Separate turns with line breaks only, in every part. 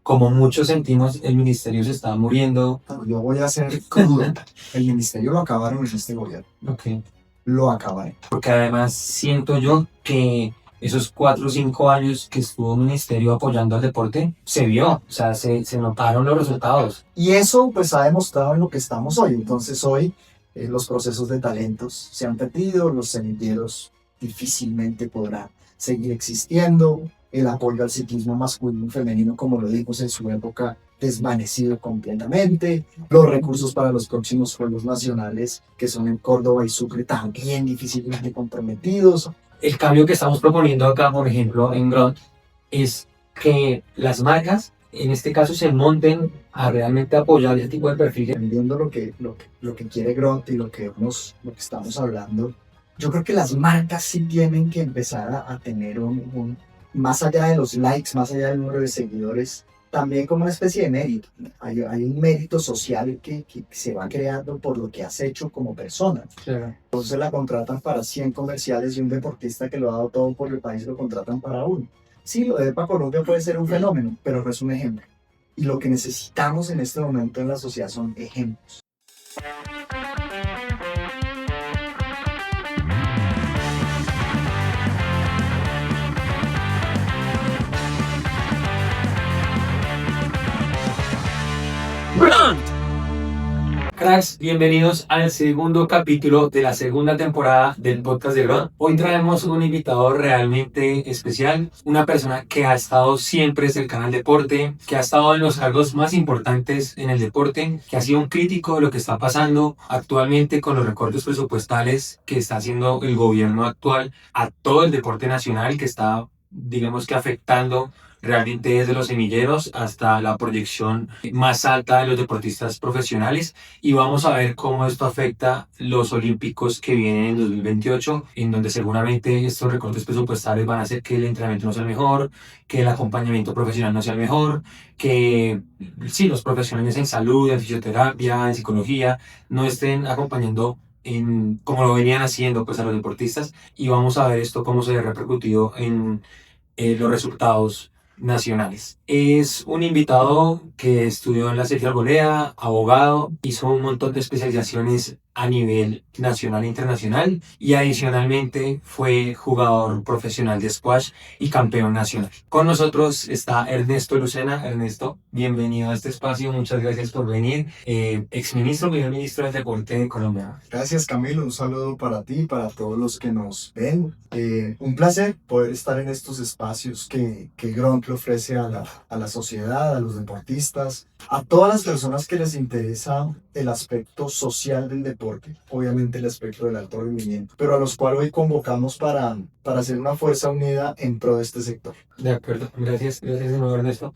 como muchos sentimos, el ministerio se está muriendo.
Yo voy a ser crudo. El ministerio lo acabaron en este gobierno.
Ok.
Lo acabaron.
Porque además siento yo que esos 4 o 5 años que estuvo el ministerio apoyando al deporte, se vio, o sea, se notaron los resultados.
Y eso pues ha demostrado en lo que estamos hoy. Entonces hoy los procesos de talentos se han perdido, los semilleros difícilmente podrán seguir existiendo, el apoyo al ciclismo masculino y femenino, como lo dimos en su época, desvanecido completamente, los recursos para los próximos Juegos Nacionales, que son en Córdoba y Sucre, también difícilmente comprometidos.
El cambio que estamos proponiendo acá, por ejemplo, en Grunt, es que las marcas, en este caso, se monten a realmente apoyar ese tipo de perfiles.
Viendo lo que quiere Grunt y lo que estamos hablando, yo creo que las marcas sí tienen que empezar a tener más allá de los likes, más allá del número de seguidores, también como una especie de mérito. Hay un mérito social que se va creando por lo que has hecho como persona.
Claro.
Entonces la contratan para 100 comerciales y un deportista que lo ha dado todo por el país lo contratan para uno. Sí, lo de EPA Colombia puede ser un fenómeno, pero no es un ejemplo. Y lo que necesitamos en este momento en la sociedad son ejemplos.
Cracks, bienvenidos al segundo capítulo de la segunda temporada del podcast de Grunt. Hoy traemos un invitado realmente especial, una persona que ha estado siempre cercana al deporte, que ha estado en los cargos más importantes en el deporte, que ha sido un crítico de lo que está pasando actualmente con los recortes presupuestales que está haciendo el gobierno actual a todo el deporte nacional, que está, digamos que afectando realmente desde los semilleros hasta la proyección más alta de los deportistas profesionales, y vamos a ver cómo esto afecta los olímpicos que vienen en 2028, en donde seguramente estos recortes presupuestales van a hacer que el entrenamiento no sea el mejor, que el acompañamiento profesional no sea el mejor, que sí, los profesionales en salud, en fisioterapia, en psicología, no estén acompañando como lo venían haciendo pues a los deportistas, y vamos a ver esto cómo se ha repercutido en los resultados nacionales. Es un invitado que estudió en la Sergio Arboleda, abogado, hizo un montón de especializaciones a nivel nacional e internacional, y adicionalmente fue jugador profesional de squash y campeón nacional. Con nosotros está Ernesto Lucena. Ernesto, bienvenido a este espacio, muchas gracias por venir. Primer ministro del Deporte de Colombia.
Gracias, Camilo, un saludo para ti y para todos los que nos ven. Un placer poder estar en estos espacios que Grunt le ofrece a la sociedad, a los deportistas, a todas las personas que les interesa el aspecto social del deporte, obviamente el aspecto del alto rendimiento, pero a los cuales hoy convocamos para hacer una fuerza unida en pro de este sector.
De acuerdo, gracias de nuevo, Ernesto.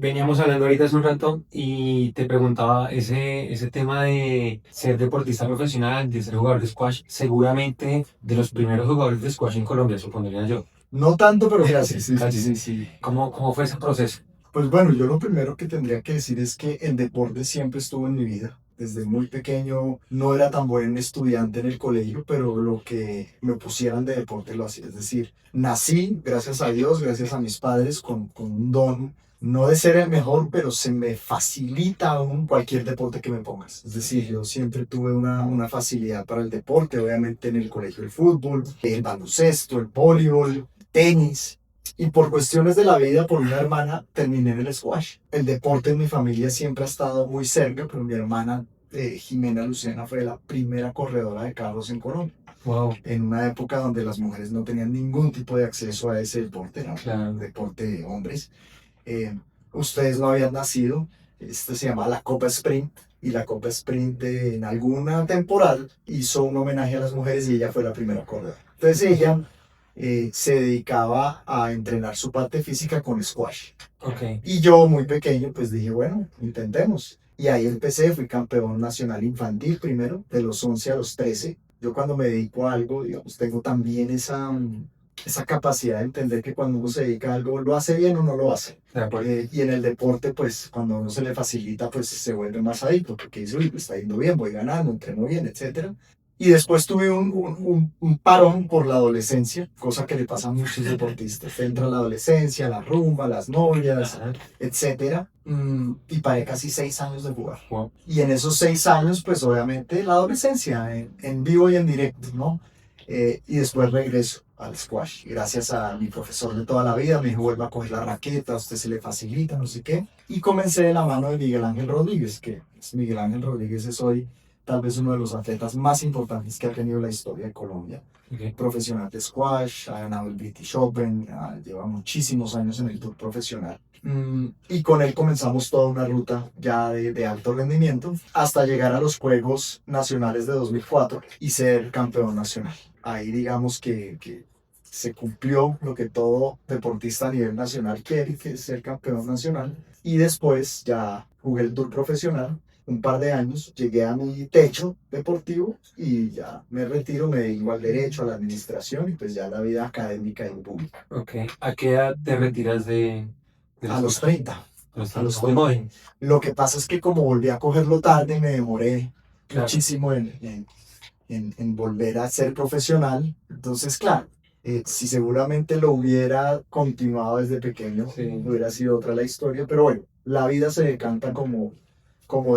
Veníamos hablando ahorita hace un rato y te preguntaba ese tema de ser deportista profesional, de ser jugador de squash, seguramente de los primeros jugadores de squash en Colombia, supondría yo.
No tanto, pero gracias.
Sí. ¿Cómo fue ese proceso?
Pues bueno, yo lo primero que tendría que decir es que el deporte siempre estuvo en mi vida. Desde muy pequeño no era tan buen estudiante en el colegio, pero lo que me pusieran de deporte lo hacía. Es decir, nací, gracias a Dios, gracias a mis padres, con un don, no de ser el mejor, pero se me facilita aún cualquier deporte que me pongas. Es decir, yo siempre tuve una facilidad para el deporte, obviamente en el colegio el fútbol, el baloncesto, el voleibol, tenis. Y por cuestiones de la vida, por una hermana, terminé en el squash. El deporte en mi familia siempre ha estado muy cerca, pero mi hermana Jimena Lucena fue la primera corredora de carros en Colombia.
Wow.
En una época donde las mujeres no tenían ningún tipo de acceso a ese deporte, era
Claro.
un deporte de hombres. Ustedes no habían nacido, se llama la Copa Sprint, y la Copa Sprint en alguna temporada hizo un homenaje a las mujeres y ella fue la primera corredora. Entonces ella se dedicaba a entrenar su parte física con squash.
Okay.
Y yo muy pequeño pues dije, bueno, intentemos. Y ahí empecé, fui campeón nacional infantil primero, de los 11 a los 13. Yo cuando me dedico a algo, digamos, tengo también esa capacidad de entender que cuando uno se dedica a algo, lo hace bien o no lo hace. Y en el deporte, pues, cuando a uno se le facilita, pues se vuelve más adicto, porque dice, uy, pues, está yendo bien, voy ganando, entreno bien, etc. Y después tuve un parón por la adolescencia, cosa que le pasa a muchos deportistas. Entra la adolescencia, la rumba, las novias,
Ajá.
etcétera. Y paré casi 6 años de jugar.
Wow.
Y en esos 6 años, pues obviamente la adolescencia, en vivo y en directo, ¿no? Y después regreso al squash. Gracias a mi profesor de toda la vida, me dijo, vuelva a coger la raqueta, a usted se le facilita, no sé qué. Y comencé de la mano de Miguel Ángel Rodríguez, que Miguel Ángel Rodríguez es hoy tal vez uno de los atletas más importantes que ha tenido la historia de Colombia.
Okay.
Profesional de squash, ha ganado el British Open, lleva muchísimos años en el tour profesional. Y con él comenzamos toda una ruta ya de alto rendimiento hasta llegar a los Juegos Nacionales de 2004 y ser campeón nacional. Ahí digamos que se cumplió lo que todo deportista a nivel nacional quiere, que es ser campeón nacional. Y después ya jugué el tour profesional un par de años, llegué a mi techo deportivo y ya me retiro, me dedico al derecho, a la administración y pues ya la vida académica y pública.
Ok. ¿A qué edad te retiras de
A los 30. A los
muy
30.
joven?
Lo que pasa es que como volví a cogerlo tarde, me demoré
Claro.
muchísimo en volver a ser profesional. Entonces, claro, si seguramente lo hubiera continuado desde pequeño,
Sí.
hubiera sido otra la historia. Pero bueno, la vida se decanta como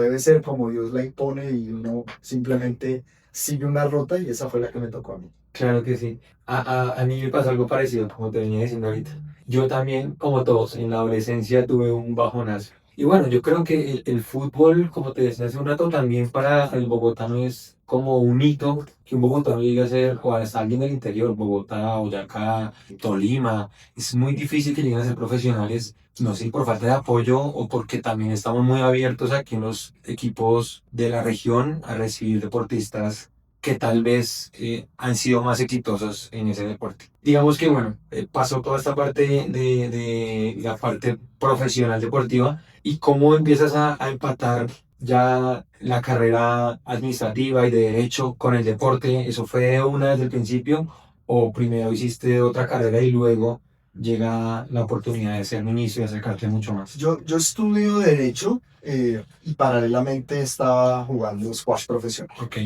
debe ser, como Dios la impone y uno simplemente sigue una ruta y esa fue la que me tocó a mí.
Claro que sí. A mí me pasó algo parecido, como te venía diciendo ahorita. Yo también, como todos, en la adolescencia tuve un bajonazo. Y bueno, yo creo que el fútbol, como te decía hace un rato, también para el bogotano es como un hito que un bogotano llegue a ser, o hasta alguien del interior, Bogotá, Boyacá, Tolima. Es muy difícil que lleguen a ser profesionales, no sé, por falta de apoyo o porque también estamos muy abiertos aquí en los equipos de la región a recibir deportistas que tal vez han sido más exitosos en ese deporte. Digamos que, bueno, pasó toda esta parte de la parte profesional deportiva y cómo empiezas a empatar ya la carrera administrativa y de derecho con el deporte. ¿Eso fue una desde el principio o primero hiciste otra carrera y luego llega la oportunidad de ser ministro y acercarte mucho más?
Yo estudio Derecho y paralelamente estaba jugando squash profesional.
Ok.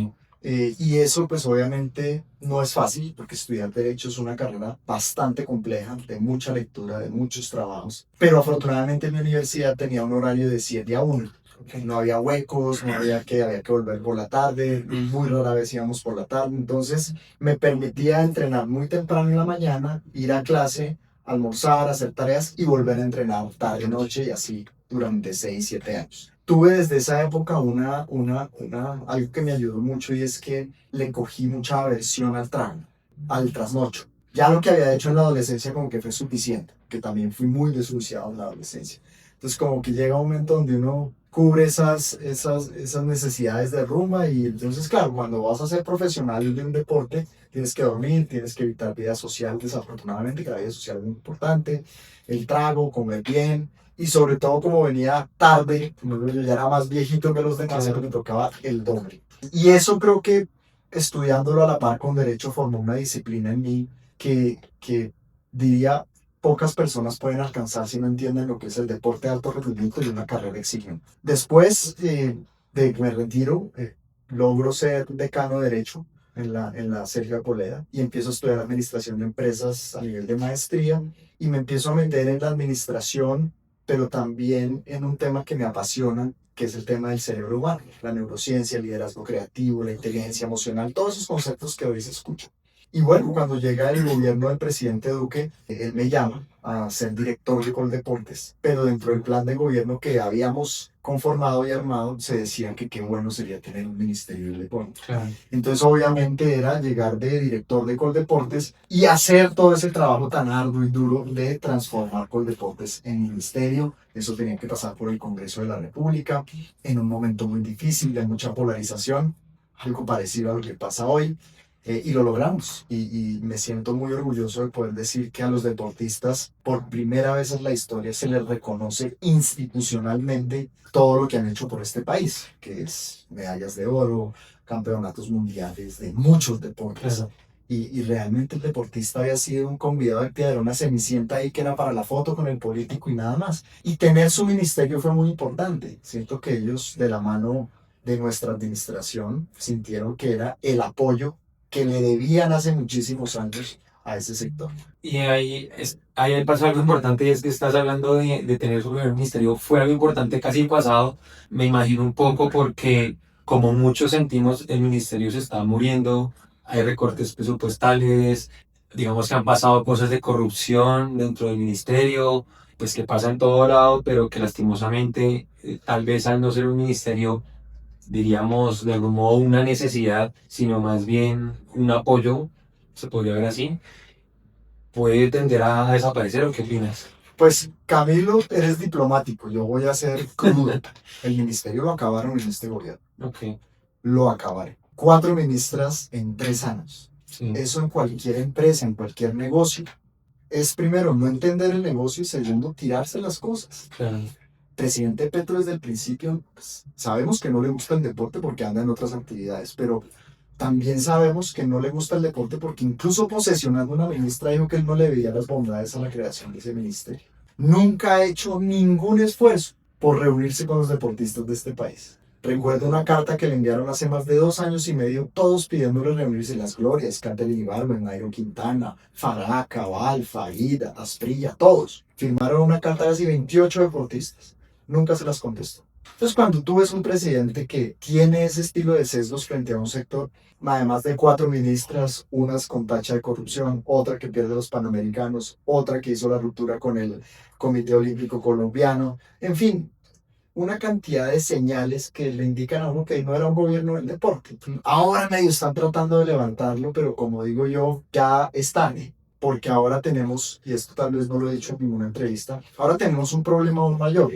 Y eso pues obviamente no es fácil porque estudiar Derecho es una carrera bastante compleja, de mucha lectura, de muchos trabajos. Pero afortunadamente mi universidad tenía un horario de 7 a 1. No había huecos, había que volver por la tarde, muy rara vez íbamos por la tarde. Entonces me permitía entrenar muy temprano en la mañana, ir a clase, almorzar, hacer tareas y volver a entrenar tarde, noche y así durante 6, 7 años. Tuve desde esa época algo que me ayudó mucho y es que le cogí mucha aversión al trago, al trasnocho. Ya lo que había hecho en la adolescencia como que fue suficiente, que también fui muy desjuiciado en la adolescencia. Entonces como que llega un momento donde uno cubre esas necesidades de rumba y entonces claro, cuando vas a ser profesional de un deporte tienes que dormir, tienes que evitar vida social, desafortunadamente que la vida social es muy importante, el trago, comer bien. Y sobre todo como venía tarde, como yo ya era más viejito que los demás, me tocaba el doble. Y eso creo que estudiándolo a la par con Derecho formó una disciplina en mí que diría pocas personas pueden alcanzar si no entienden lo que es el deporte de alto rendimiento y una carrera exigente. Después de que me retiro, logro ser decano de Derecho en la Sergio Arboleda y empiezo a estudiar administración de empresas a nivel de maestría y me empiezo a meter en la administración pero también en un tema que me apasiona, que es el tema del cerebro humano, la neurociencia, el liderazgo creativo, la inteligencia emocional, todos esos conceptos que hoy se escuchan. Y bueno, cuando llega el gobierno del presidente Duque, él me llama a ser director de Coldeportes, pero dentro del plan de gobierno que habíamos conformado y armado, se decía que qué bueno sería tener un ministerio del deporte.
Claro.
Entonces, obviamente, era llegar de director de Coldeportes y hacer todo ese trabajo tan arduo y duro de transformar Coldeportes en ministerio. Eso tenía que pasar por el Congreso de la República, en un momento muy difícil, de mucha polarización, algo parecido a lo que pasa hoy. Y lo logramos y me siento muy orgulloso de poder decir que a los deportistas por primera vez en la historia se les reconoce institucionalmente todo lo que han hecho por este país, que es medallas de oro, campeonatos mundiales de muchos deportes.
Claro.
Y realmente el deportista había sido un convidado al pie de una cenicienta ahí que era para la foto con el político y nada más. Y tener su ministerio fue muy importante. Siento que ellos de la mano de nuestra administración sintieron que era el apoyo que le debían hace muchísimos años a ese sector.
Y ahí pasa algo importante y es que estás hablando de tener su primer ministerio. Fue algo importante casi pasado, me imagino un poco porque como muchos sentimos el ministerio se está muriendo, hay recortes presupuestales, digamos que han pasado cosas de corrupción dentro del ministerio, pues que pasa en todo lado, pero que lastimosamente tal vez al no ser un ministerio diríamos de algún modo una necesidad, sino más bien un apoyo, se podría ver así, puede tender a desaparecer. ¿O qué opinas?
Pues Camilo, eres diplomático, yo voy a ser crudo. El ministerio lo acabaron en este gobierno,
Ok,
lo acabaron. 4 ministras en 3 años.
sí,
Eso en cualquier empresa, en cualquier negocio, es primero no entender el negocio y segundo tirarse las cosas.
claro,
Presidente Petro desde el principio, pues, sabemos que no le gusta el deporte porque anda en otras actividades, pero también sabemos que no le gusta el deporte porque incluso posesionando una ministra dijo que él no le veía las bondades a la creación de ese ministerio. Nunca ha hecho ningún esfuerzo por reunirse con los deportistas de este país. Recuerdo una carta que le enviaron hace más de 2 años y medio, todos pidiéndole reunirse, las glorias, Katherine Ibargüen, Nairo Quintana, Farah, Cabal, Faguida, Asprilla, todos. Firmaron una carta de casi 28 deportistas. Nunca se las contestó. Entonces, cuando tú ves un presidente que tiene ese estilo de sesgos frente a un sector, además de 4 ministras, unas con tacha de corrupción, otra que pierde los Panamericanos, otra que hizo la ruptura con el Comité Olímpico Colombiano, en fin, una cantidad de señales que le indican a uno que no era un gobierno del deporte. Ahora medio están tratando de levantarlo, pero como digo yo, ya es tarde. Porque ahora tenemos, y esto tal vez no lo he dicho en ninguna entrevista, ahora tenemos un problema aún mayor.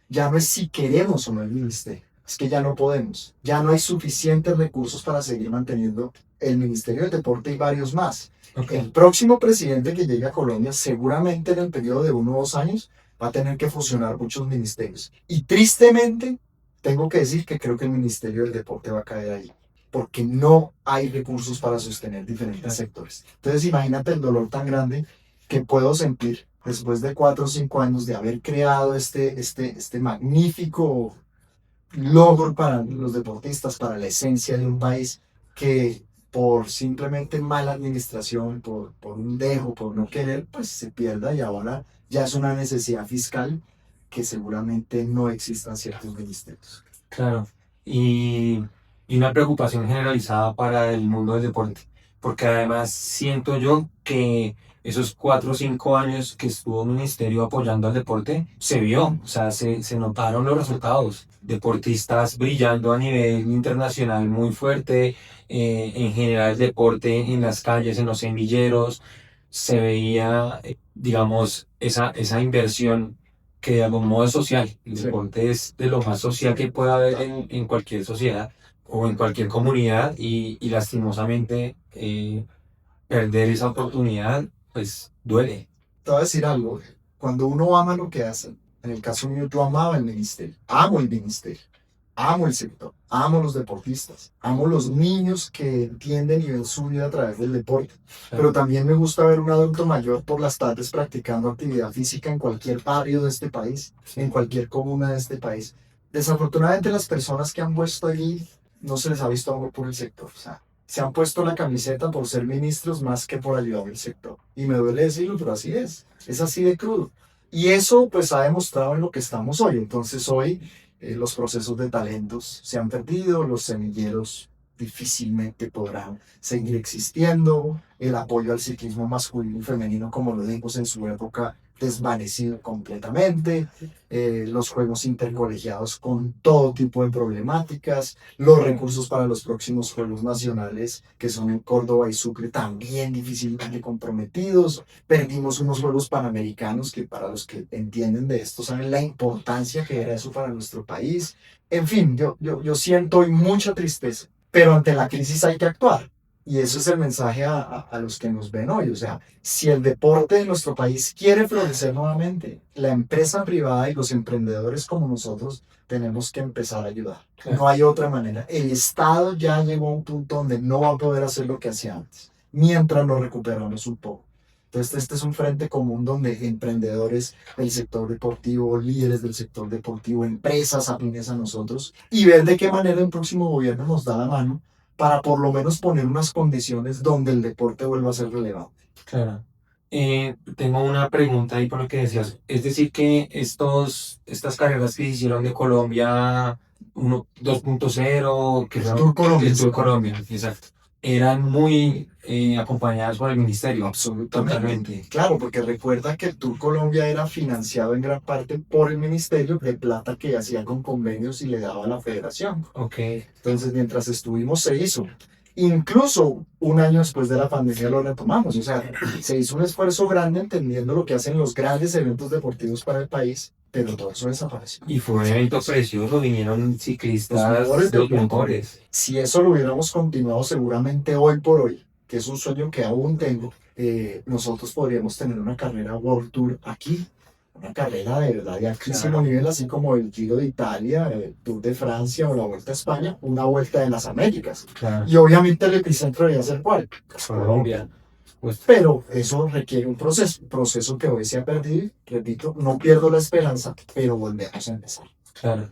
Ya no es si queremos o no el ministerio, es que ya no podemos. Ya no hay suficientes recursos para seguir manteniendo el Ministerio del Deporte y varios más.
ok,
El próximo presidente que llegue a Colombia, seguramente en el periodo de 1 o 2 años, va a tener que fusionar muchos ministerios. Y tristemente, tengo que decir que creo que el Ministerio del Deporte va a caer ahí, porque no hay recursos para sostener diferentes sectores. Entonces, imagínate el dolor tan grande que puedo sentir después de 4 o 5 años de haber creado este magnífico logro para los deportistas, para la esencia de un país, que por simplemente mala administración, por un dejo, por no querer, pues se pierda y ahora ya es una necesidad fiscal que seguramente no existan ciertos ministerios.
claro. Y, y una preocupación generalizada para el mundo del deporte, porque además siento yo que esos 4 o 5 años que estuvo el ministerio apoyando al deporte, se vio, o sea, se notaron los resultados. Deportistas brillando a nivel internacional muy fuerte, en general el deporte en las calles, en los semilleros, se veía, digamos, esa inversión que de algún modo es social. El
Sí.
deporte es de lo más social que puede haber en cualquier sociedad o en cualquier comunidad y lastimosamente perder esa oportunidad, pues duele.
Te voy a decir algo, cuando uno ama lo que hace, en el caso mío yo amaba el ministerio, amo el ministerio, amo el sector, amo los deportistas, amo los niños que entienden y ven su vida a través del deporte, pero también me gusta ver un adulto mayor por las tardes practicando actividad física en cualquier barrio de este país, en cualquier comuna de este país. Desafortunadamente las personas que han puesto allí no se les ha visto amor por el sector, o sea, se han puesto la camiseta por ser ministros más que por ayudar al sector. Y me duele decirlo, pero así es así de crudo. Y eso pues ha demostrado en lo que estamos hoy. Entonces hoy los procesos de talentos se han perdido, los semilleros difícilmente podrán seguir existiendo, el apoyo al ciclismo masculino y femenino, como lo dijimos en su época, desvanecido completamente, los juegos intercolegiados con todo tipo de problemáticas, los recursos para los próximos Juegos Nacionales, que son en Córdoba y Sucre, también difícilmente comprometidos. Perdimos unos Juegos Panamericanos que para los que entienden de esto saben la importancia que era eso para nuestro país. En fin, yo siento hoy mucha tristeza, pero ante la crisis hay que actuar. Y eso es el mensaje a los que nos ven hoy. O sea, si el deporte de nuestro país quiere florecer nuevamente, la empresa privada y los emprendedores como nosotros tenemos que empezar a ayudar. No hay otra manera. El Estado ya llegó a un punto donde no va a poder hacer lo que hacía antes, mientras nos recuperamos un poco. Entonces, este es un frente común donde emprendedores del sector deportivo, líderes del sector deportivo, empresas afines a nosotros, y ver de qué manera el próximo gobierno nos da la mano para por lo menos poner unas condiciones donde el deporte vuelva a ser relevante.
Claro. Tengo una pregunta ahí por lo que decías. Es decir, que estas carreras que se hicieron de Colombia 2.0, que
El
son
Tour Colombia,
el Tour
sí.
Colombia, exacto, eran muy acompañadas por el ministerio.
Absolutamente.
Totalmente.
Claro, porque recuerda que el Tour Colombia era financiado en gran parte por el ministerio de plata que hacía con convenios y le daba a la federación.
Ok,
Entonces, mientras estuvimos, se hizo. Incluso un año después de la pandemia lo retomamos. O sea, se hizo un esfuerzo grande entendiendo lo que hacen los grandes eventos deportivos para el país, pero todo eso desapareció.
y fue un evento precioso, vinieron
Los
ciclistas,
mejores
los
del mundo.
mejores.
Si eso lo hubiéramos continuado seguramente hoy por hoy, que es un sueño que aún tengo, nosotros podríamos tener una carrera World Tour aquí, una carrera de verdad de altísimo
Claro.
nivel, así como el Giro de Italia, el Tour de Francia o la Vuelta a España, una Vuelta de las Américas.
Claro.
Y obviamente el epicentro debería ser ¿cuál?
Colombia. Pues,
Pero eso requiere un proceso que hoy se ha perdido. Repito, no pierdo la esperanza, pero volvemos a empezar.
claro.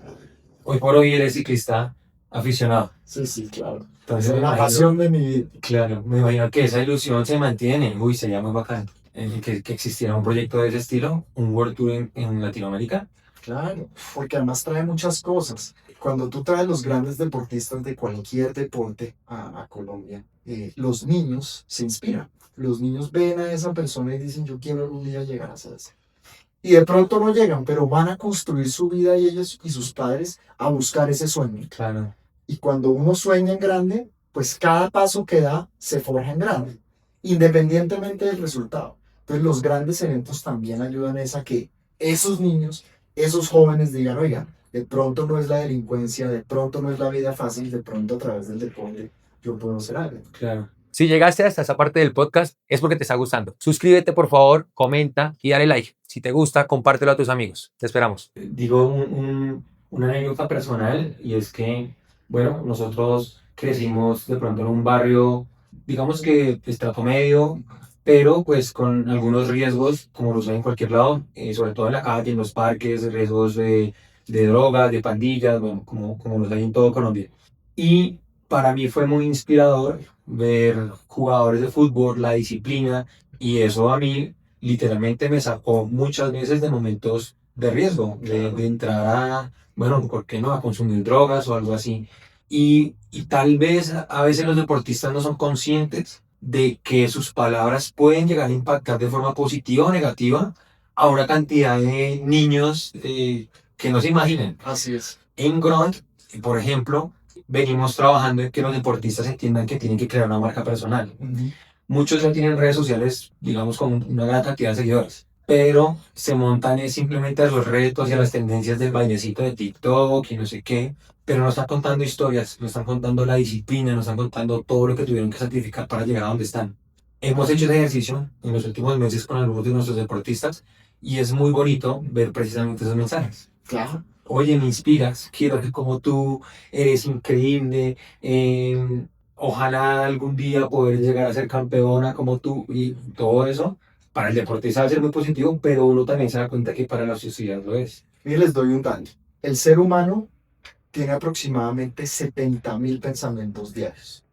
Hoy por hoy eres ciclista aficionado.
Sí, sí, claro.
Entonces
Esa
me
es la
imagino,
pasión de mi vida.
claro, me imagino que esa ilusión se mantiene. Uy, sería muy bacán. Que existiera un proyecto de ese estilo, un World Tour en Latinoamérica.
Claro, porque además trae muchas cosas. Cuando tú traes los grandes deportistas de cualquier deporte a Colombia, los niños se inspiran. Los niños ven a esa persona y dicen, yo quiero algún día llegar a ser así. Y de pronto no llegan, pero van a construir su vida y ellos y sus padres a buscar ese sueño.
Claro,
Y cuando uno sueña en grande, pues cada paso que da se forja en grande, independientemente del resultado. Entonces los grandes eventos también ayudan a esa que esos niños, esos jóvenes digan, oigan, de pronto no es la delincuencia, de pronto no es la vida fácil, de pronto a través del deporte yo puedo hacer algo.
claro.
Si llegaste hasta esa parte del podcast es porque te está gustando. Suscríbete, por favor, comenta y dale like. Si te gusta, compártelo a tus amigos. Te esperamos.
Digo una anécdota personal y es que, bueno, nosotros crecimos de pronto en un barrio, digamos que de estrato medio, pero pues con algunos riesgos, como los hay en cualquier lado, sobre todo en la calle, en los parques, riesgos de drogas, de pandillas, bueno, como los hay en todo Colombia. Y para mí fue muy inspirador ver jugadores de fútbol, la disciplina, y eso a mí literalmente me sacó muchas veces de momentos de riesgo, de entrar a, bueno, ¿por qué no?, a consumir drogas o algo así. Y tal vez a veces los deportistas no son conscientes de que sus palabras pueden llegar a impactar de forma positiva o negativa a una cantidad de niños que no se imaginan.
Así es.
En Grunt, por ejemplo, venimos trabajando en que los deportistas entiendan que tienen que crear una marca personal. Muchos ya tienen redes sociales, digamos, con una gran cantidad de seguidores, pero se montan simplemente a los retos y a las tendencias del bailecito de TikTok y no sé qué, pero no están contando historias, no están contando la disciplina, no están contando todo lo que tuvieron que sacrificar para llegar a donde están. Hemos hecho ese ejercicio en los últimos meses con algunos de nuestros deportistas y es muy bonito ver precisamente esos mensajes.
Claro.
Oye, me inspiras, quiero que como tú eres increíble, ojalá algún día poder llegar a ser campeona como tú y todo eso. Para el deportista va a ser muy positivo, pero uno también se da cuenta que para la sociedad lo es.
Y les doy un dato. El ser humano tiene aproximadamente 70.000 pensamientos diarios.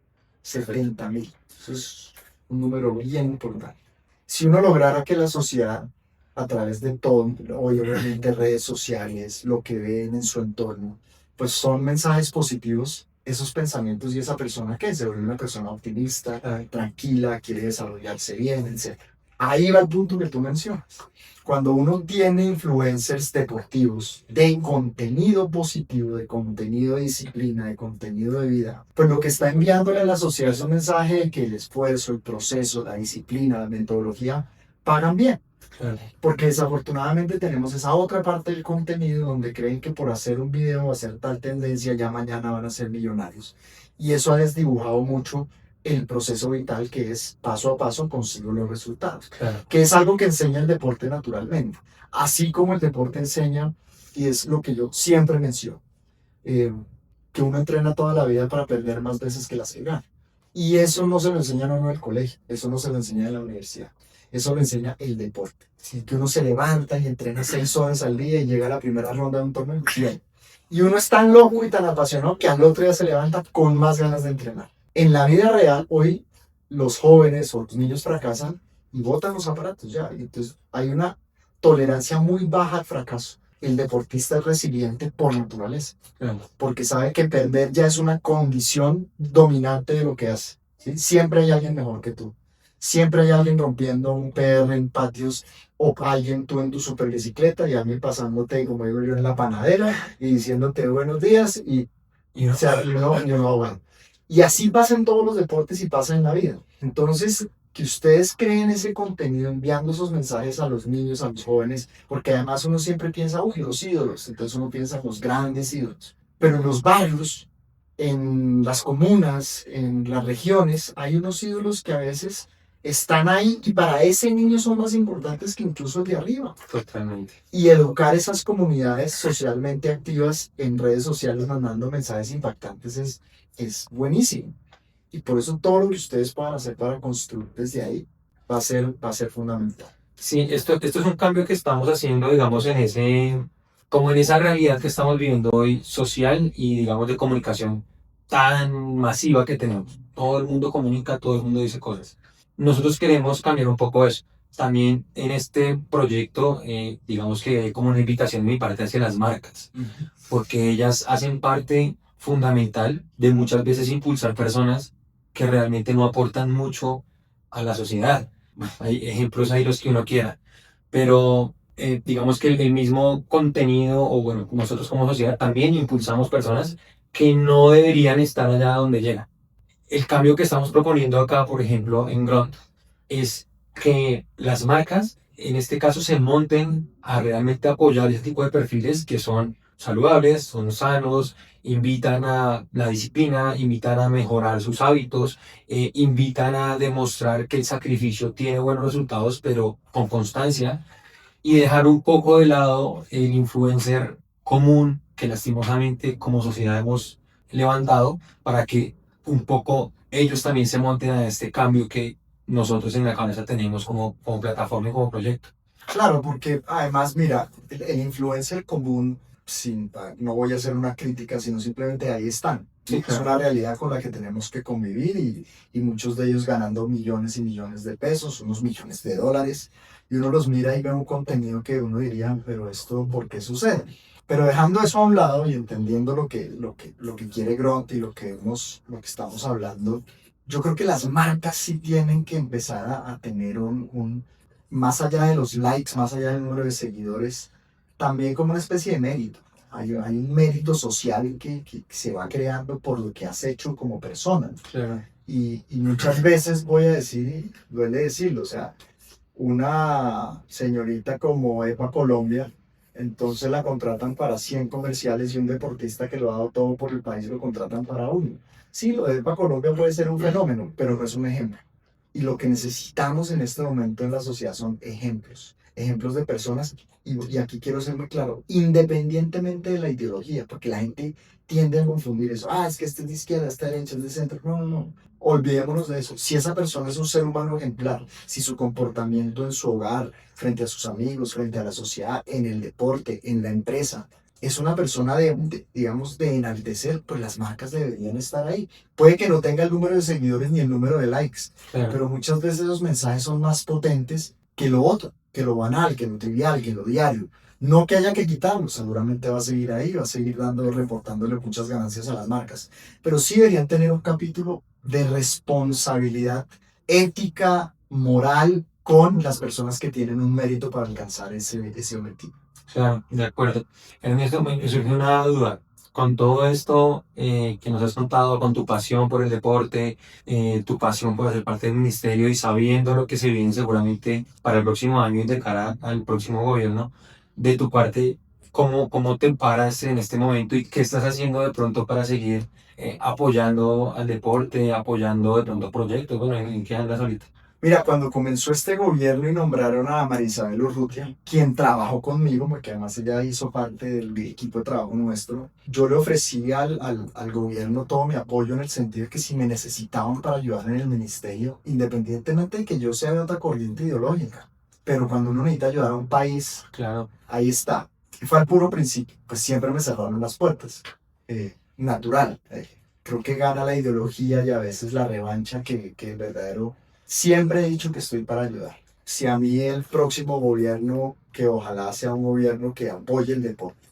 70.000. Eso es un número bien importante. Si uno lograra que la sociedad, a través de todo, hoy obviamente redes sociales, lo que ven en su entorno, pues son mensajes positivos, esos pensamientos y esa persona que se vuelve una persona optimista, tranquila, quiere desarrollarse bien, etc. Ahí va el punto que tú mencionas. Cuando uno tiene influencers deportivos de contenido positivo, de contenido de disciplina, de contenido de vida, pues lo que está enviándole a la sociedad es un mensaje de que el esfuerzo, el proceso, la disciplina, la metodología pagan bien.
Claro.
Porque desafortunadamente tenemos esa otra parte del contenido donde creen que por hacer un video o hacer tal tendencia ya mañana van a ser millonarios. Y eso ha desdibujado mucho el proceso vital que es paso a paso consigo los resultados.
Claro.
Que es algo que enseña el deporte naturalmente. Así como el deporte enseña, y es lo que yo siempre menciono, que uno entrena toda la vida para perder más veces que las que gana. Y eso no se lo enseñan a uno en el colegio, eso no se lo enseñan en la universidad. Eso lo enseña el deporte. Si que uno se levanta y entrena 6 horas al día y llega a la primera ronda de un torneo, bien. Y uno es tan loco y tan apasionado que al otro día se levanta con más ganas de entrenar. En la vida real, hoy, los jóvenes o los niños fracasan y botan los aparatos ya. Y entonces hay una tolerancia muy baja al fracaso. El deportista es resiliente por naturaleza, porque sabe que perder ya es una condición dominante de lo que hace, ¿sí? Siempre hay alguien mejor que tú. Siempre hay alguien rompiendo un PR en patios, o alguien tú en tu super bicicleta y alguien pasándote, como digo yo, en la panadera y diciéndote buenos días
Y no,
o sea, bueno. Y así pasa en todos los deportes y pasa en la vida. Entonces, que ustedes creen ese contenido enviando esos mensajes a los niños, a los jóvenes, porque además uno siempre piensa, uy, los ídolos, entonces uno piensa en los grandes ídolos. Pero en los barrios, en las comunas, en las regiones, hay unos ídolos que a veces están ahí y para ese niño son más importantes que incluso el de arriba.
totalmente.
Y educar esas comunidades socialmente activas en redes sociales mandando mensajes impactantes es buenísimo. Y por eso todo lo que ustedes puedan hacer para construir desde ahí va a ser fundamental.
Sí, esto es un cambio que estamos haciendo, digamos, como en esa realidad que estamos viviendo hoy, social y, digamos, de comunicación tan masiva que tenemos. Todo el mundo comunica, todo el mundo dice cosas. Nosotros queremos cambiar un poco eso. También en este proyecto, digamos que hay como una invitación de mi parte hacia las marcas, porque ellas hacen parte fundamental de muchas veces impulsar personas que realmente no aportan mucho a la sociedad. Hay ejemplos ahí los que uno quiera, pero digamos que el mismo contenido, o bueno, nosotros como sociedad también impulsamos personas que no deberían estar allá donde llegan. El cambio que estamos proponiendo acá, por ejemplo, en Grunt, es que las marcas, en este caso, se monten a realmente apoyar ese tipo de perfiles que son saludables, son sanos, invitan a la disciplina, invitan a mejorar sus hábitos, invitan a demostrar que el sacrificio tiene buenos resultados, pero con constancia, y dejar un poco de lado el influencer común que lastimosamente como sociedad hemos levantado para que un poco ellos también se monten a este cambio que nosotros en la cabeza tenemos como plataforma y como proyecto.
Claro, porque además, mira, el influencer común, no voy a hacer una crítica, sino simplemente ahí están.
Sí,
Es
claro.
una realidad con la que tenemos que convivir y muchos de ellos ganando millones y millones de pesos, unos millones de dólares, y uno los mira y ve un contenido que uno diría, pero esto, ¿por qué sucede? Pero dejando eso a un lado y entendiendo lo que quiere Grunt y lo que estamos hablando, yo creo que las marcas sí tienen que empezar a tener más allá de los likes, más allá del número de seguidores, también como una especie de mérito. Hay un mérito social que se va creando por lo que has hecho como persona.
Claro.
Y muchas veces voy a decir, y duele decirlo, o sea, una señorita como Epa Colombia, entonces la contratan para 100 comerciales y un deportista que lo ha dado todo por el país lo contratan para uno. Sí, lo de Epa Colombia puede ser un fenómeno, pero no es un ejemplo. Y lo que necesitamos en este momento en la sociedad son ejemplos, ejemplos de personas, y aquí quiero ser muy claro, independientemente de la ideología, porque la gente tiende a confundir eso. Ah, es que este es de izquierda, este es de derecha, este es de centro. No, no, no. Olvidémonos de eso. Si esa persona es un ser humano ejemplar, si su comportamiento en su hogar, frente a sus amigos, frente a la sociedad, en el deporte, en la empresa, es una persona digamos, de enaltecer, pues las marcas deberían estar ahí. Puede que no tenga el número de seguidores ni el número de likes,
Claro.
pero muchas veces los mensajes son más potentes que lo otro, que lo banal, que lo trivial, que lo diario. No que haya que quitarlo, seguramente va a seguir ahí, va a seguir reportándole muchas ganancias a las marcas, pero sí deberían tener un capítulo de responsabilidad ética, moral, con las personas que tienen un mérito para alcanzar ese objetivo.
Claro, de acuerdo. Ernesto, me surge una duda. Con todo esto que nos has contado, con tu pasión por el deporte, tu pasión por hacer parte del ministerio y sabiendo lo que se viene seguramente para el próximo año y de cara al próximo gobierno, de tu parte, ¿cómo te paras en este momento y qué estás haciendo de pronto para seguir apoyando al deporte, apoyando de pronto proyectos? Bueno, ¿en qué andas ahorita?
Mira, cuando comenzó este gobierno y nombraron a Marisabel Urrutia, quien trabajó conmigo, porque además ella hizo parte del equipo de trabajo nuestro, yo le ofrecí al gobierno todo mi apoyo en el sentido de que si me necesitaban para ayudar en el ministerio, independientemente de que yo sea de otra corriente ideológica, pero cuando uno necesita ayudar a un país,
Claro.
ahí está. Y fue al puro principio, pues siempre me cerraron las puertas. Natural. Creo que gana la ideología y a veces la revancha que el verdadero. Siempre he dicho que estoy para ayudar. Si a mí el próximo gobierno, que ojalá sea un gobierno que apoye el deporte,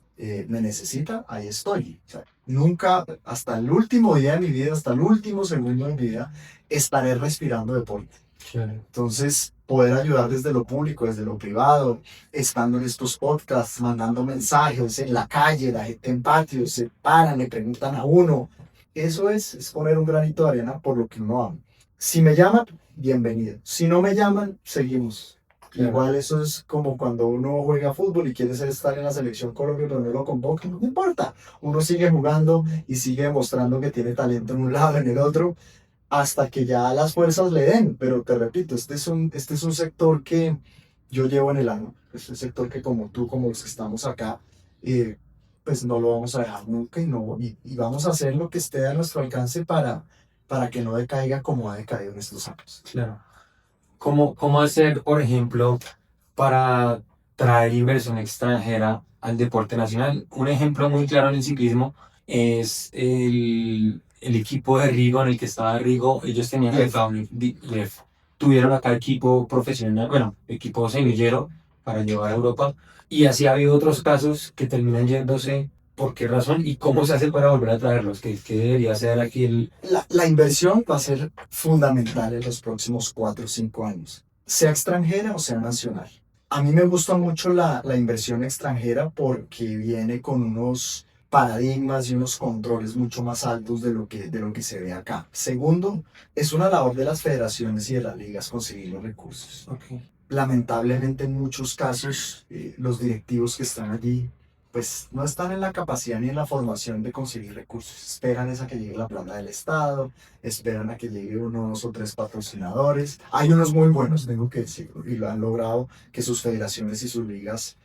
me necesita, ahí estoy. O sea, nunca, hasta el último día de mi vida, hasta el último segundo de mi vida, estaré respirando deporte.
Claro.
Entonces, poder ayudar desde lo público, desde lo privado, estando en estos podcasts, mandando mensajes en la calle, la gente en patios, se paran, le preguntan a uno. Eso es poner un granito de arena por lo que uno ama. Si me llaman, bienvenido. Si no me llaman, seguimos.
Claro.
Igual eso es como cuando uno juega fútbol y quiere estar en la selección Colombia, pero no lo convocan, no importa. Uno sigue jugando y sigue demostrando que tiene talento en un lado, en el otro, hasta que ya las fuerzas le den. Pero te repito, este es un sector que yo llevo en el alma. Es un sector que como tú, como los que estamos acá, pues no lo vamos a dejar nunca y vamos a hacer lo que esté a nuestro alcance para que no decaiga como ha decaído en estos años.
Claro. ¿Cómo hacer, por ejemplo, para traer inversión extranjera al deporte nacional? Un ejemplo muy claro en el ciclismo es el equipo de Rigo, en el que estaba Rigo. Ellos tenían tuvieron acá equipo profesional, bueno, equipo semillero para llevar a Europa. Y así ha habido otros casos que terminan yéndose. ¿Por qué razón? ¿Y cómo se hace para volver a traerlos? ¿Qué debería ser aquí el...?
La inversión va a ser fundamental en los próximos 4 o 5 años, sea extranjera o sea nacional. A mí me gusta mucho la inversión extranjera porque viene con unos paradigmas y unos controles mucho más altos de lo que se ve acá. Segundo, es una labor de las federaciones y de las ligas conseguir los recursos.
Okay.
Lamentablemente en muchos casos los directivos que están allí pues no están en la capacidad ni en la formación de conseguir recursos. Esperan es a que llegue la plata del Estado, esperan a que llegue unos o 3 patrocinadores. Hay unos muy buenos, tengo que decirlo, y lo han logrado que sus federaciones y sus ligas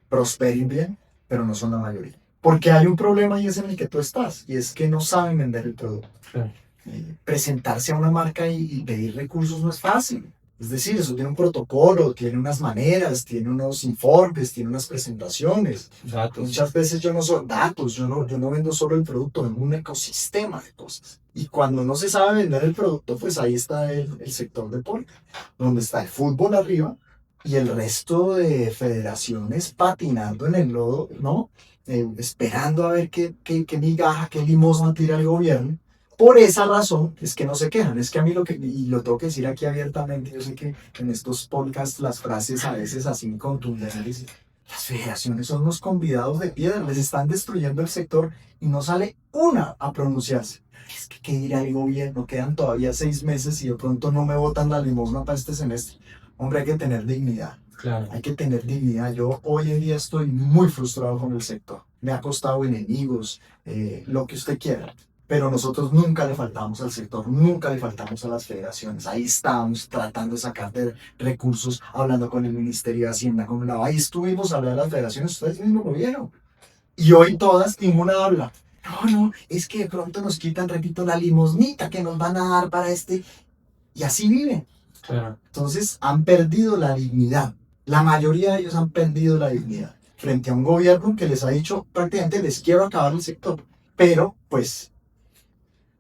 prosperen bien, pero no son la mayoría. Porque hay un problema y es en el que tú estás, y es que no saben vender el producto.
Claro.
Presentarse a una marca y pedir recursos no es fácil. Es decir, eso tiene un protocolo, tiene unas maneras, tiene unos informes, tiene unas presentaciones.
Datos.
Muchas veces yo no soy datos, yo no vendo solo el producto, vendo un ecosistema de cosas. Y cuando no se sabe vender el producto, pues ahí está el sector deporte, donde está el fútbol arriba y el resto de federaciones patinando en el lodo, ¿no? Esperando a ver qué migaja, qué limosna tira el gobierno. Por esa razón es que no se quejan. Es que a mí y lo tengo que decir aquí abiertamente, yo sé que en estos podcasts las frases a veces así contundentes, las federaciones son unos convidados de piedra, les están destruyendo el sector y no sale una a pronunciarse. Es que, ¿qué dirá el gobierno? Quedan todavía 6 meses y de pronto no me botan la limosna para este semestre. Hombre, hay que tener dignidad.
Claro.
Hay que tener dignidad. Yo hoy en día estoy muy frustrado con el sector. Me ha costado enemigos, lo que usted quiera. Pero nosotros nunca le faltamos al sector, nunca le faltamos a las federaciones. Ahí estábamos tratando de sacar de recursos, hablando con el Ministerio de Hacienda, ahí estuvimos hablando de las federaciones, ustedes mismos lo vieron. Y hoy todas, ninguna habla. No, es que de pronto nos quitan, repito, la limosnita que nos van a dar para este. Y así viven.
Claro.
Entonces han perdido la dignidad. La mayoría de ellos han perdido la dignidad frente a un gobierno que les ha dicho prácticamente les quiero acabar el sector. Pero, pues...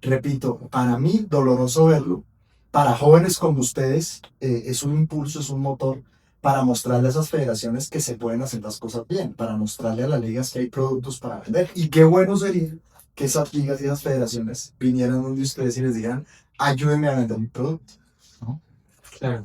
Repito, para mí, doloroso verlo. Para jóvenes como ustedes, es un impulso, es un motor para mostrarle a esas federaciones que se pueden hacer las cosas bien, para mostrarle a las ligas que hay productos para vender. Y qué bueno sería que esas ligas y esas federaciones vinieran donde ustedes y les digan, ayúdenme a vender mi producto, ¿no?
Claro.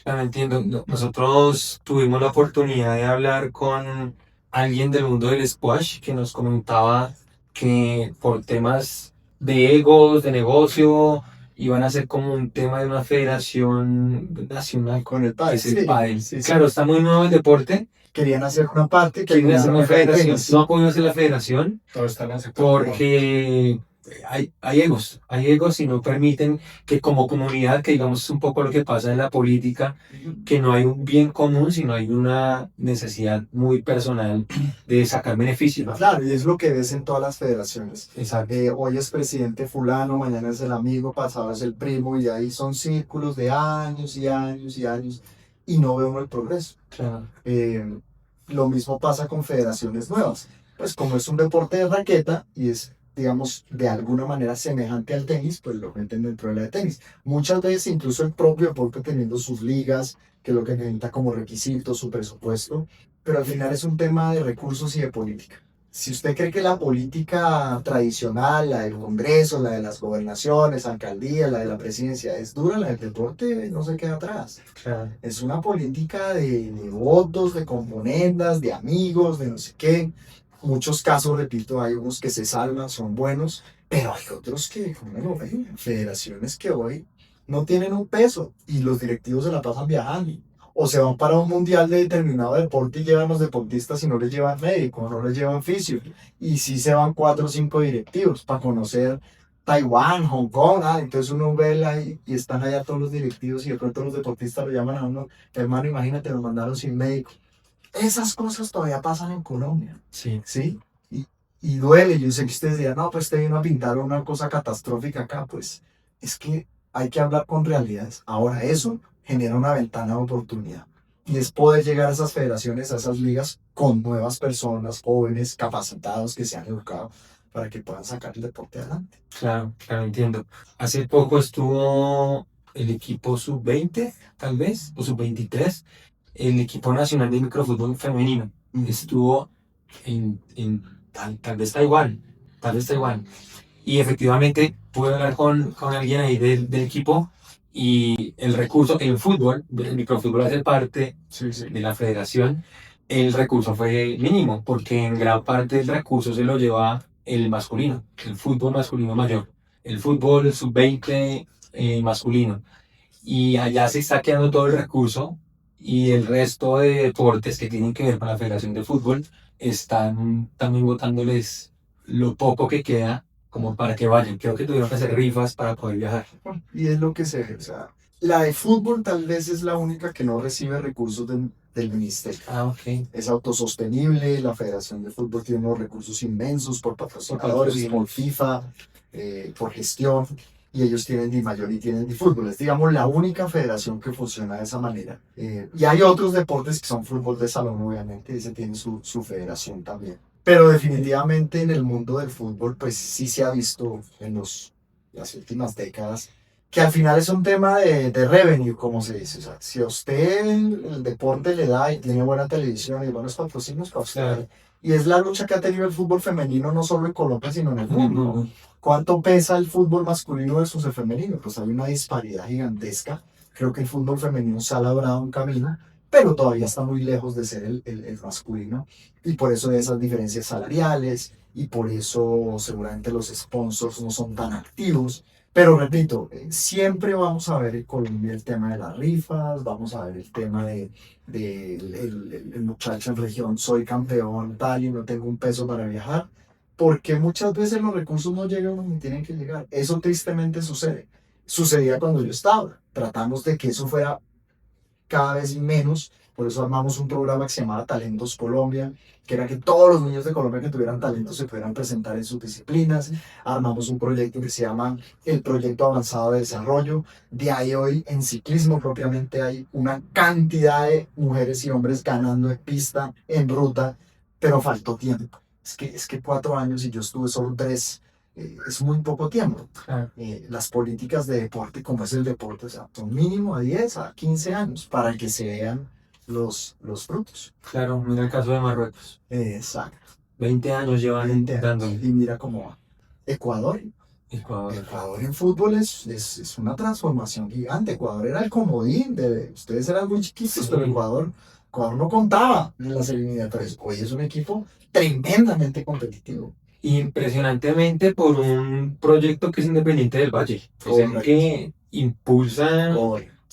Claro, entiendo. Nosotros tuvimos la oportunidad de hablar con alguien del mundo del squash que nos comentaba que por temas de egos, de negocio, iban a ser como un tema de una federación nacional
Con el
que
pádel.
es el pádel.
Sí.
Claro, está muy nuevo el deporte.
Querían hacer una parte,
Quieren hacer una federación.
Sí.
No ha podido hacer la federación
Todo está en la
porque hay egos y no permiten que como comunidad, que digamos es un poco lo que pasa en la política, que no hay un bien común, sino hay una necesidad muy personal de sacar beneficios, ¿no?
Claro, y es lo que ves en todas las federaciones.
Exacto.
Hoy es presidente fulano, mañana es el amigo, pasado es el primo, y ahí son círculos de años y años y años, y no vemos el progreso.
Claro.
Lo mismo pasa con federaciones nuevas. Pues como es un deporte de raqueta y es, digamos, de alguna manera semejante al tenis, pues lo meten dentro de la de tenis. Muchas veces incluso el propio deporte teniendo sus ligas, que es lo que necesita como requisito, su presupuesto, pero al final es un tema de recursos y de política. Si usted cree que la política tradicional, la del Congreso, la de las gobernaciones, alcaldías, la de la presidencia, es dura, la del deporte no se queda atrás.
Claro.
Es una política de votos, de componendas, de amigos, de no sé qué. Muchos casos, repito, hay unos que se salvan, son buenos, pero hay otros que, como lo ven, federaciones que hoy no tienen un peso y los directivos se la pasan viajando. O se van para un mundial de determinado deporte y llevan los deportistas y no les llevan médico, no les llevan fisio. Y sí se van 4 o 5 directivos para conocer Taiwán, Hong Kong, entonces uno ve ahí y están allá todos los directivos y de pronto los deportistas lo llaman a uno, hermano, imagínate, nos mandaron sin médico. Esas cosas todavía pasan en Colombia,
Sí.
¿sí? Y duele, yo sé que ustedes dirán, no, pues te vino a pintar una cosa catastrófica acá, pues es que hay que hablar con realidades. Ahora eso genera una ventana de oportunidad y es poder llegar a esas federaciones, a esas ligas con nuevas personas, jóvenes, capacitados que se han educado para que puedan sacar el deporte adelante.
Claro, entiendo. Hace poco estuvo el equipo sub-20, tal vez, o sub-23, el equipo nacional de microfútbol femenino. Estuvo tal vez Taiwán, Y efectivamente pude hablar con alguien ahí del equipo y el recurso, el fútbol, el microfútbol hace parte de la federación, el recurso fue mínimo, porque en gran parte del recurso se lo lleva el masculino, el fútbol masculino mayor, el fútbol sub-20 masculino. Y allá se está quedando todo el recurso y el resto de deportes que tienen que ver con la Federación de Fútbol están también botándoles lo poco que queda como para que vayan. Creo que tuvieron que hacer rifas para poder viajar.
Y es lo que se ve, o sea, la de fútbol tal vez es la única que no recibe recursos del ministerio.
Ok.
Es autosostenible, la Federación de Fútbol tiene unos recursos inmensos por patrocinadores, por FIFA, por gestión, y ellos tienen Di Mayor y tienen Di Fútbol. Es, digamos, la única federación que funciona de esa manera. Y hay otros deportes que son fútbol de salón, obviamente, y ese tiene su federación también. Pero definitivamente en el mundo del fútbol, pues sí se ha visto en las últimas décadas que al final es un tema de revenue, como se dice. O sea, si a usted el deporte le da y tiene buena televisión y buenos patrocinios para usted.
Claro.
Y es la lucha que ha tenido el fútbol femenino no solo en Colombia, sino en el mundo. ¿No? ¿Cuánto pesa el fútbol masculino versus el femenino? Pues hay una disparidad gigantesca. Creo que el fútbol femenino se ha labrado un camino, pero todavía está muy lejos de ser el masculino. Y por eso hay esas diferencias salariales, y por eso seguramente los sponsors no son tan activos. Pero repito, siempre vamos a ver en Colombia el tema de las rifas, vamos a ver el tema de el muchacho en región, soy campeón tal y no tengo un peso para viajar, porque muchas veces los recursos no llegan donde tienen que llegar. Eso tristemente sucede. Sucedía cuando yo estaba. Tratamos de que eso fuera cada vez menos. Por eso armamos un programa que se llamaba Talentos Colombia, que era que todos los niños de Colombia que tuvieran talento se pudieran presentar en sus disciplinas. Armamos un proyecto que se llama el Proyecto Avanzado de Desarrollo. De ahí hoy en ciclismo propiamente hay una cantidad de mujeres y hombres ganando en pista, en ruta, pero faltó tiempo. Es que 4 años y yo estuve solo 3. Es muy poco tiempo. Las políticas de deporte, como es el deporte, o sea, son mínimo a 10 a 15 años para que se vean los frutos.
Claro, mira el caso de Marruecos.
Exacto.
20 años llevan
20
dando.
años. Y mira cómo va. Ecuador en fútbol es una transformación gigante. Ecuador era el comodín. Ustedes eran muy chiquitos, pero Ecuador no contaba en las eliminatorias. Hoy es un equipo tremendamente competitivo.
Impresionantemente por un proyecto que es independiente del Valle, es el que impulsa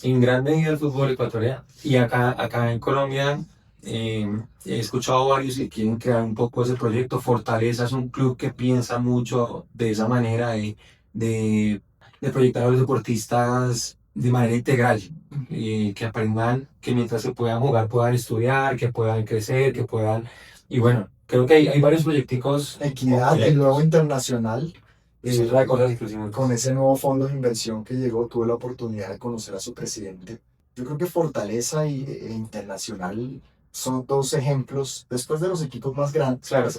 en gran medida el fútbol ecuatoriano. Y acá en Colombia He escuchado varios que quieren crear un poco ese proyecto. Fortaleza es un club que piensa mucho de esa manera de, de proyectar a los deportistas de manera integral, que aprendan que mientras se puedan jugar puedan estudiar, que puedan crecer, que puedan... Y bueno, creo que hay varios proyecticos.
Equidad, el nuevo internacional.
Es otra cosa que inclusive
Con ese nuevo fondo de inversión que llegó, tuve la oportunidad de conocer a su presidente. Yo creo que Fortaleza e Internacional son dos ejemplos, después de los equipos más grandes,
Claro.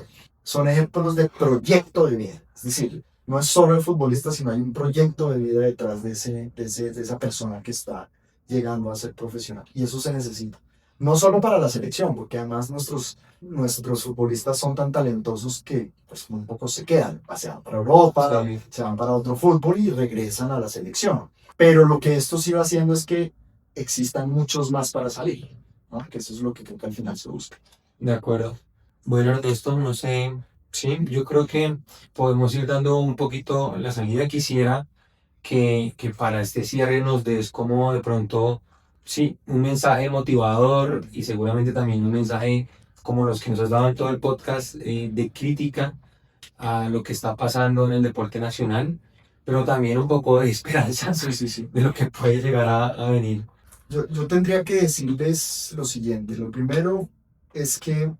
son ejemplos de proyecto de vida. Es decir, no es solo el futbolista, sino hay un proyecto de vida detrás de esa persona que está llegando a ser profesional. Y eso se necesita. No solo para la selección, porque además nuestros futbolistas son tan talentosos que pues muy pocos se quedan, se van para Europa,
Sí.
se van para otro fútbol y regresan a la selección. Pero lo que esto sí va haciendo es que existan muchos más para salir, ¿no? Que eso es lo que creo que al final se busca.
De acuerdo. Bueno, Ernesto, no sé, sí, yo creo que podemos ir dando un poquito la salida. Quisiera que para este cierre nos des como de pronto, sí, un mensaje motivador y seguramente también un mensaje como los que nos has dado en todo el podcast, de crítica a lo que está pasando en el deporte nacional, pero también un poco de esperanza
Sí.
de lo que puede llegar a venir.
Yo tendría que decirles lo siguiente. Lo primero es que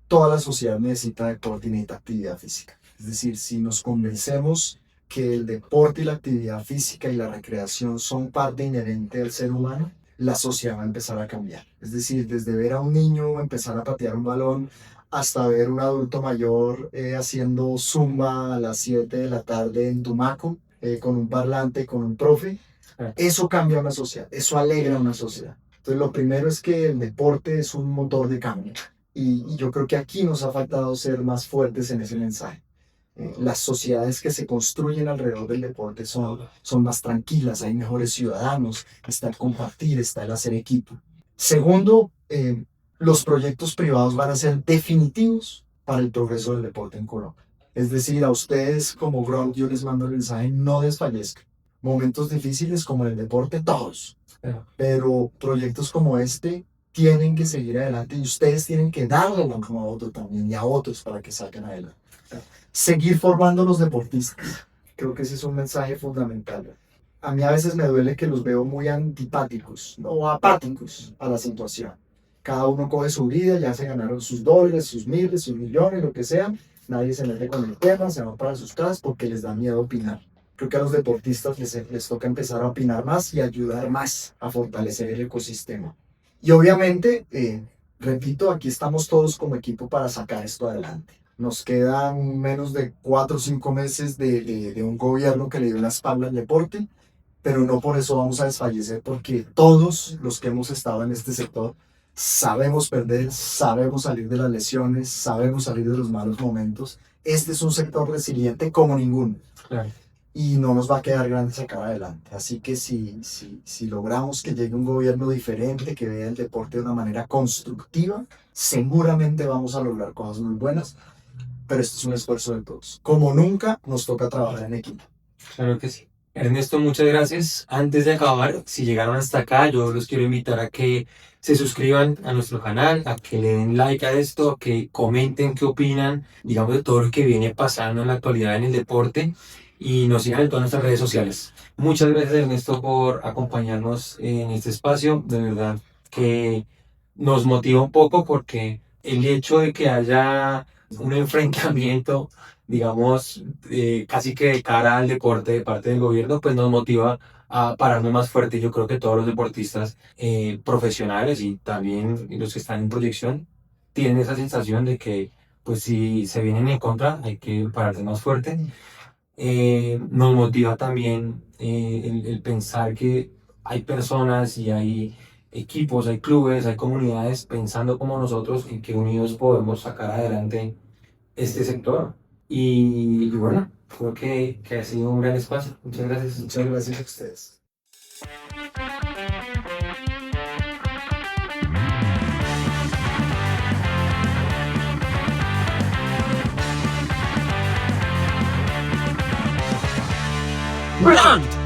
toda la sociedad necesita deporte y necesita actividad física. Es decir, si nos convencemos que el deporte y la actividad física y la recreación son parte inherente del ser humano, la sociedad va a empezar a cambiar. Es decir, desde ver a un niño empezar a patear un balón hasta ver un adulto mayor haciendo zumba a las 7 de la tarde en Tumaco, con un parlante, con un profe. Eso cambia una sociedad, eso alegra una sociedad. Entonces, lo primero es que el deporte es un motor de cambio. Y yo creo que aquí nos ha faltado ser más fuertes en ese mensaje. Las sociedades que se construyen alrededor del deporte son más tranquilas, hay mejores ciudadanos, está el compartir, está el hacer equipo. Segundo, los proyectos privados van a ser definitivos para el progreso del deporte en Colombia. Es decir, a ustedes como Gronk yo les mando el mensaje, no desfallezcan. Momentos difíciles como en el deporte, todos. Pero proyectos como este tienen que seguir adelante y ustedes tienen que darle la mano a otro también y a otros para que salgan adelante. Seguir formando a los deportistas. Creo que ese es un mensaje fundamental. A mí a veces me duele que los veo muy antipáticos o apáticos a la situación. Cada uno coge su vida, ya se ganaron sus dólares, sus miles, sus millones, lo que sea. Nadie se mete con el tema, se van para sus casas porque les da miedo opinar. Creo que a los deportistas les toca empezar a opinar más y ayudar más a fortalecer el ecosistema. Y obviamente, repito, aquí estamos todos como equipo para sacar esto adelante. Nos quedan menos de 4 o 5 meses de un gobierno que le dio la espalda al deporte, pero no por eso vamos a desfallecer, porque todos los que hemos estado en este sector sabemos perder, sabemos salir de las lesiones, sabemos salir de los malos momentos. Este es un sector resiliente como ninguno.
Claro.
Y no nos va a quedar grande sacar adelante. Así que si logramos que llegue un gobierno diferente, que vea el deporte de una manera constructiva, seguramente vamos a lograr cosas muy buenas, pero esto es un esfuerzo de todos. Como nunca, nos toca trabajar en equipo.
Claro que sí. Ernesto, muchas gracias. Antes de acabar, si llegaron hasta acá, yo los quiero invitar a que se suscriban a nuestro canal, a que le den like a esto, a que comenten qué opinan, digamos, de todo lo que viene pasando en la actualidad en el deporte y nos sigan en todas nuestras redes sociales. Muchas gracias, Ernesto, por acompañarnos en este espacio. De verdad que nos motiva un poco porque el hecho de que haya un enfrentamiento, digamos, casi que de cara al deporte de parte del gobierno, pues nos motiva a pararnos más fuerte. Yo creo que todos los deportistas profesionales y también los que están en proyección tienen esa sensación de que, pues si se vienen en contra, hay que pararse más fuerte. Nos motiva también el pensar que hay personas y hay equipos, hay clubes, hay comunidades pensando como nosotros en que unidos podemos sacar adelante este sector. Y bueno, creo que ha sido un gran espacio. Muchas gracias.
Muchas gracias a ustedes.
¡Brand!